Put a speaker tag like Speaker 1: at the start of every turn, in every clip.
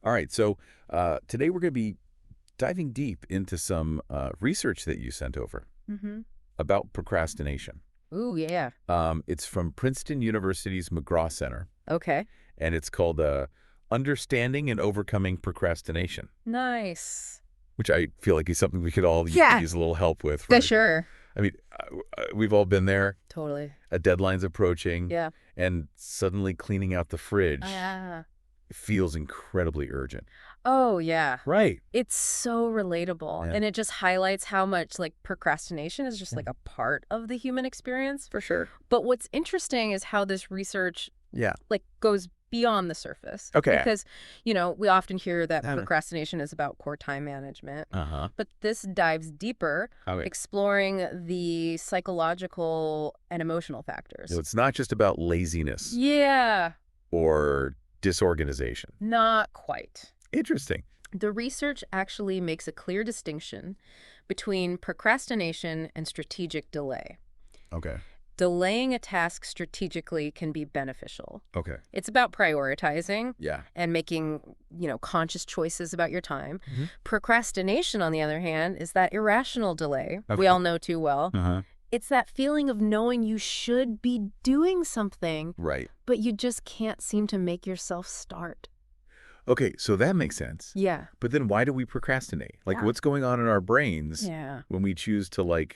Speaker 1: All right, so today we're going to be diving deep into some research that you sent over
Speaker 2: Mm-hmm.
Speaker 1: about procrastination.
Speaker 2: Ooh, yeah.
Speaker 1: It's from Princeton University's McGraw Center,
Speaker 2: Okay.
Speaker 1: and it's called Understanding and Overcoming Procrastination,
Speaker 2: Nice.
Speaker 1: which I feel like is something we could all
Speaker 2: Yeah,
Speaker 1: use a little help with,
Speaker 2: for
Speaker 1: right?
Speaker 2: sure.
Speaker 1: I mean, we've all been there.
Speaker 2: Totally.
Speaker 1: A deadline's approaching,
Speaker 2: Yeah.
Speaker 1: and suddenly cleaning out the fridge
Speaker 2: Ah.
Speaker 1: feels incredibly urgent.
Speaker 2: Oh, yeah.
Speaker 1: Right.
Speaker 2: It's so relatable.
Speaker 1: Yeah.
Speaker 2: And it just highlights how much like procrastination is just
Speaker 1: Yeah.
Speaker 2: like a part of the human experience.
Speaker 1: For sure.
Speaker 2: But what's interesting is how this research
Speaker 1: Yeah.
Speaker 2: like goes beyond the surface.
Speaker 1: Okay.
Speaker 2: Because, we often hear that
Speaker 1: Um,
Speaker 2: procrastination is about poor time management.
Speaker 1: Uh-huh.
Speaker 2: But this dives deeper,
Speaker 1: Okay.
Speaker 2: exploring the psychological and emotional factors.
Speaker 1: So it's not just about laziness
Speaker 2: Yeah,
Speaker 1: or disorganization.
Speaker 2: not quite.
Speaker 1: Interesting.
Speaker 2: The research actually makes a clear distinction between procrastination and strategic delay.
Speaker 1: Okay.
Speaker 2: Delaying a task strategically can be beneficial.
Speaker 1: Okay.
Speaker 2: It's about prioritizing
Speaker 1: Yeah.
Speaker 2: and making, conscious choices about your time.
Speaker 1: Mhm.
Speaker 2: Procrastination, on the other hand, is that irrational delay
Speaker 1: Okay.
Speaker 2: we all know too well.
Speaker 1: Uh-huh.
Speaker 2: It's that feeling of knowing you should be doing something,
Speaker 1: Right.
Speaker 2: but you just can't seem to make yourself start.
Speaker 1: Okay, so that makes sense.
Speaker 2: Yeah.
Speaker 1: But then why do we procrastinate? Like,
Speaker 2: Yeah.
Speaker 1: what's going on in our brains
Speaker 2: Yeah.
Speaker 1: when we choose to,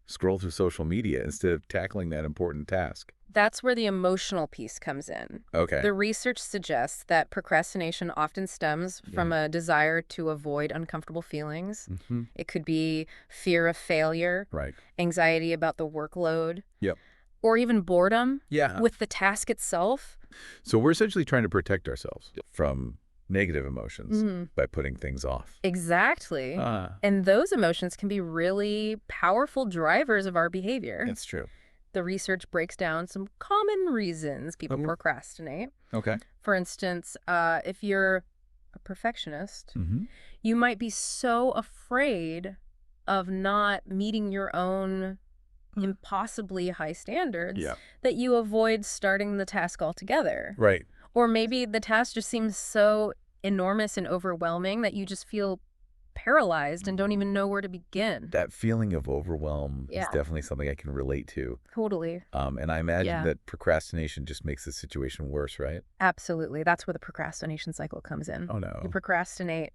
Speaker 1: scroll through social media instead of tackling that important task?
Speaker 2: That's where the emotional piece comes in.
Speaker 1: Okay.
Speaker 2: The research suggests that procrastination often stems from a desire to avoid uncomfortable feelings.
Speaker 1: Mm-hmm.
Speaker 2: It could be fear of failure,
Speaker 1: Right.
Speaker 2: anxiety about the workload,
Speaker 1: Yep.
Speaker 2: or even boredom
Speaker 1: Yeah.
Speaker 2: with the task itself.
Speaker 1: So we're essentially trying to protect ourselves from negative emotions
Speaker 2: Mhm.
Speaker 1: by putting things off.
Speaker 2: Exactly.
Speaker 1: Ah,
Speaker 2: And those emotions can be really powerful drivers of our behavior.
Speaker 1: that's true.
Speaker 2: The research breaks down some common reasons people
Speaker 1: Okay.
Speaker 2: procrastinate.
Speaker 1: Okay.
Speaker 2: For instance, if you're a perfectionist,
Speaker 1: Mm-hmm.
Speaker 2: you might be so afraid of not meeting your own impossibly high standards
Speaker 1: Yeah.
Speaker 2: that you avoid starting the task altogether.
Speaker 1: Right.
Speaker 2: Or maybe the task just seems so enormous and overwhelming that you just feel paralyzed and don't even know where to begin.
Speaker 1: That feeling of overwhelm is
Speaker 2: Yeah.
Speaker 1: definitely something I can relate to.
Speaker 2: Totally.
Speaker 1: And I imagine
Speaker 2: Yeah.
Speaker 1: that procrastination just makes the situation worse, right?
Speaker 2: Absolutely. That's where the procrastination cycle comes in.
Speaker 1: Oh, no.
Speaker 2: You procrastinate,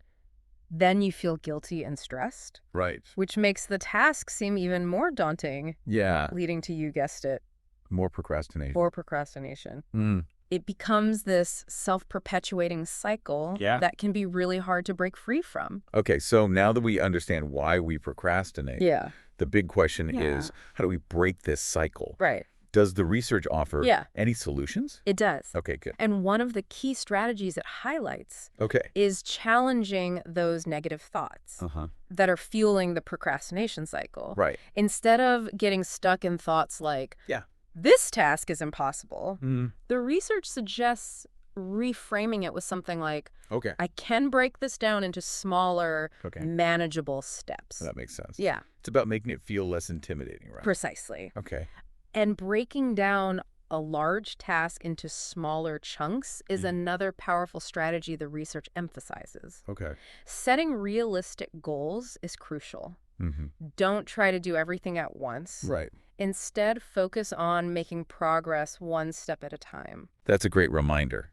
Speaker 2: then you feel guilty and stressed,
Speaker 1: Right.
Speaker 2: which makes the task seem even more daunting,
Speaker 1: Yeah.
Speaker 2: leading to, you guessed it,
Speaker 1: More procrastination.
Speaker 2: more procrastination.
Speaker 1: Mm.
Speaker 2: It becomes this self-perpetuating cycle
Speaker 1: Yeah.
Speaker 2: that can be really hard to break free from.
Speaker 1: Okay, so now that we understand why we procrastinate,
Speaker 2: Yeah.
Speaker 1: the big question
Speaker 2: Yeah.
Speaker 1: is, how do we break this cycle?
Speaker 2: Right.
Speaker 1: Does the research offer
Speaker 2: Yeah.
Speaker 1: any solutions?
Speaker 2: It does.
Speaker 1: Okay, good.
Speaker 2: And one of the key strategies it highlights
Speaker 1: Okay.
Speaker 2: is challenging those negative thoughts
Speaker 1: Uh-huh.
Speaker 2: that are fueling the procrastination cycle.
Speaker 1: Right.
Speaker 2: Instead of getting stuck in thoughts like,
Speaker 1: Yeah.
Speaker 2: this task is impossible,
Speaker 1: Mm.
Speaker 2: the research suggests reframing it with something like,
Speaker 1: Okay.
Speaker 2: I can break this down into smaller,
Speaker 1: Okay.
Speaker 2: manageable steps.
Speaker 1: That makes sense.
Speaker 2: Yeah,
Speaker 1: It's about making it feel less intimidating, right?
Speaker 2: precisely.
Speaker 1: Okay.
Speaker 2: And breaking down a large task into smaller chunks is another powerful strategy the research emphasizes.
Speaker 1: Okay.
Speaker 2: Setting realistic goals is crucial.
Speaker 1: Mm-hmm.
Speaker 2: Don't try to do everything at once.
Speaker 1: Right.
Speaker 2: Instead, focus on making progress one step at a time.
Speaker 1: That's a great reminder.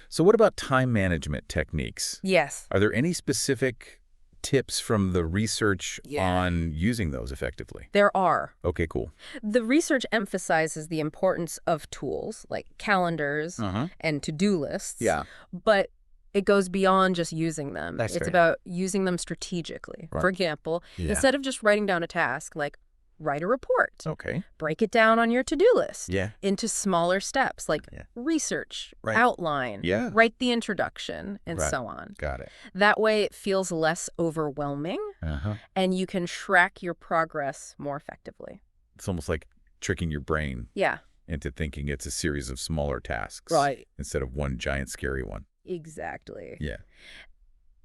Speaker 1: So what about time management techniques?
Speaker 2: Yes.
Speaker 1: Are there any specific tips from the research
Speaker 2: Yeah.
Speaker 1: on using those effectively?
Speaker 2: There are.
Speaker 1: Okay, cool.
Speaker 2: The research emphasizes the importance of tools like calendars
Speaker 1: Uh-huh.
Speaker 2: and to-do lists.
Speaker 1: Yeah.
Speaker 2: But it goes beyond just using them.
Speaker 1: That's
Speaker 2: It's
Speaker 1: fair.
Speaker 2: about using them strategically.
Speaker 1: Right.
Speaker 2: For example,
Speaker 1: Yeah.
Speaker 2: instead of just writing down a task, like write a report.
Speaker 1: Okay.
Speaker 2: Break it down on your to-do list
Speaker 1: Yeah.
Speaker 2: into smaller steps like
Speaker 1: Yeah.
Speaker 2: research,
Speaker 1: Right.
Speaker 2: outline,
Speaker 1: Yeah.
Speaker 2: write the introduction, and
Speaker 1: Right.
Speaker 2: so on.
Speaker 1: Got it.
Speaker 2: That way it feels less overwhelming
Speaker 1: Uh-huh.
Speaker 2: and you can track your progress more effectively.
Speaker 1: It's almost like tricking your brain
Speaker 2: Yeah.
Speaker 1: into thinking it's a series of smaller tasks instead of one giant scary one.
Speaker 2: Exactly.
Speaker 1: Yeah.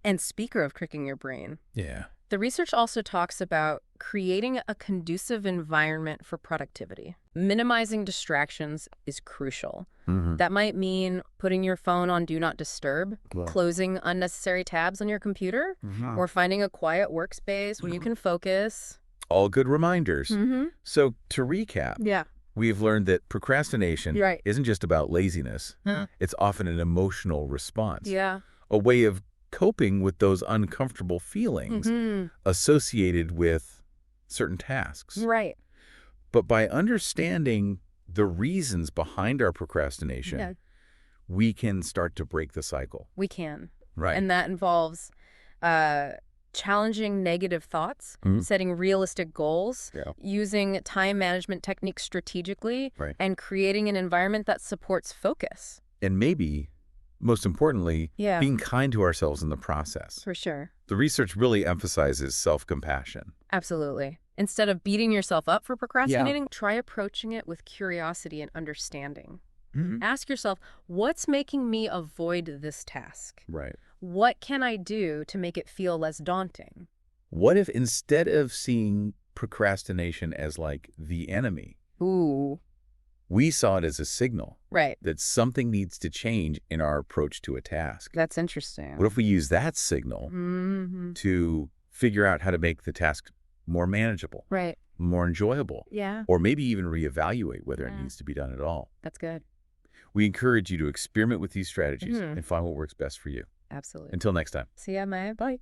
Speaker 2: And speaker of tricking your brain,
Speaker 1: Yeah.
Speaker 2: The research also talks about creating a conducive environment for productivity. Minimizing distractions is crucial. That might mean putting your phone on Do Not Disturb, closing unnecessary tabs on your computer, or finding a quiet workspace where you can focus.
Speaker 1: All good reminders. So to recap,
Speaker 2: Yeah.
Speaker 1: we've learned that procrastination
Speaker 2: Right.
Speaker 1: isn't just about laziness. It's often an emotional response,
Speaker 2: Yeah.
Speaker 1: a way of coping with those uncomfortable feelings associated with certain tasks.
Speaker 2: Right.
Speaker 1: But by understanding the reasons behind our procrastination,
Speaker 2: Yeah.
Speaker 1: we can start to break the cycle.
Speaker 2: We can.
Speaker 1: Right.
Speaker 2: And that involves challenging negative thoughts, setting realistic goals, using time management techniques strategically, and creating an environment that supports focus.
Speaker 1: And maybe, most importantly, being kind to ourselves in the process.
Speaker 2: For sure.
Speaker 1: The research really emphasizes self-compassion.
Speaker 2: Absolutely. Instead of beating yourself up for procrastinating, try approaching it with curiosity and understanding. Ask yourself, what's making me avoid this task?
Speaker 1: Right.
Speaker 2: What can I do to make it feel less daunting?
Speaker 1: What if instead of seeing procrastination as like the enemy,
Speaker 2: Ooh.
Speaker 1: we saw it as a signal
Speaker 2: Right.
Speaker 1: that something needs to change in our approach to a task?
Speaker 2: That's interesting.
Speaker 1: What if we use that signal to figure out how to make the task more manageable,
Speaker 2: Right.
Speaker 1: more enjoyable,
Speaker 2: Yeah.
Speaker 1: or maybe even reevaluate whether it needs to be done at all?
Speaker 2: That's good.
Speaker 1: We encourage you to experiment with these strategies and find what works best for you.
Speaker 2: Absolutely.
Speaker 1: Until next time.
Speaker 2: See ya, Maya. Bye.